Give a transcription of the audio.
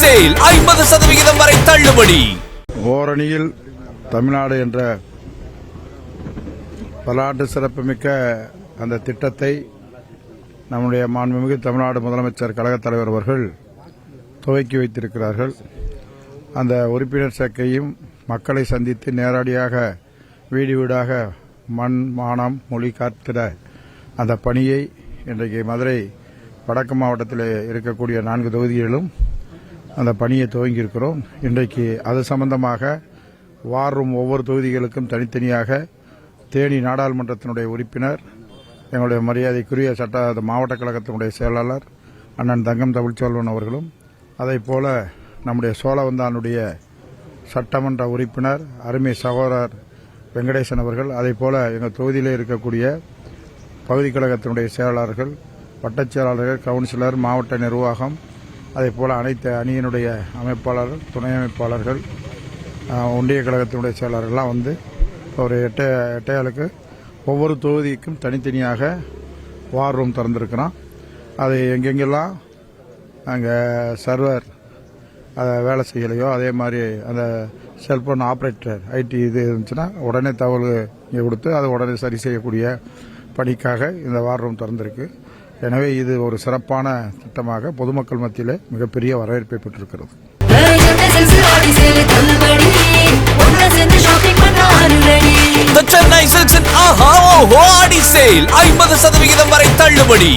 Sale 50% வரை தள்ளுபடி. ஓரணியில் தமிழ்நாடு என்ற வரலாற்று சிறப்புமிக்க அந்த திட்டத்தை நம்முடைய மாண்புமிகு தமிழ்நாடு முதலமைச்சர் கழகத் தலைவர் அவர்கள் துவக்கி வைத்திருக்கிறார்கள். அந்த உறுப்பினர் சேர்க்கையும் மக்களை சந்தித்து நேரடியாக வீடு வீடாக மண் மானம் மொழி காத்திட அந்த பணியை இன்றைக்கு மதுரை வடக்கு மாவட்டத்தில் இருக்கக்கூடிய 4 தொகுதிகளிலும் அந்த பணியை துவங்கியிருக்கிறோம். இன்றைக்கு அது சம்பந்தமாக வாரும் ஒவ்வொரு தொகுதிகளுக்கும் தனித்தனியாக தேனி நாடாளுமன்றத்தினுடைய உறுப்பினர் எங்களுடைய மரியாதைக்குரிய மாவட்ட கழகத்தினுடைய செயலாளர் அண்ணன் தங்கம் தமிழ்ச்செல்வன் அவர்களும், அதைப்போல நம்முடைய சோழவந்தானுடைய சட்டமன்ற உறுப்பினர் அருமை சகோதரர் வெங்கடேசன் அவர்கள், அதைப்போல எங்கள் தொகுதியில் இருக்கக்கூடிய பகுதி கழகத்தினுடைய செயலாளர்கள், வட்டச் செயலாளர்கள், கவுன்சிலர், மாவட்ட நிர்வாகம், அதேபோல் அனைத்து அணியினுடைய அமைப்பாளர்கள், துணை அமைப்பாளர்கள், ஒன்றிய கழகத்தினுடைய செயலாளர்கள்லாம் வந்து ஒரு எட்டையாளுக்கு ஒவ்வொரு தொகுதிக்கும் தனித்தனியாக வார் ரூம் திறந்திருக்கிறோம். அது எங்கெங்கெல்லாம் அங்கே சர்வர் அதை வேலை செய்யலையோ அதே மாதிரி அந்த செல்போன் ஆப்ரேட்டர் ஐடி இது இருந்துச்சுன்னா உடனே தகவல் இங்கே கொடுத்து அதை உடனே சரி செய்யக்கூடிய பணிக்காக இந்த வார் ரூம் திறந்திருக்கு. எனவே இது ஒரு சிறப்பான திட்டமாக பொதுமக்கள் மத்தியில் மிகப்பெரிய வரவேற்பை பெற்றிருக்கிறது. The Chennai Silks Aadi sale 50% வரை தள்ளுபடி.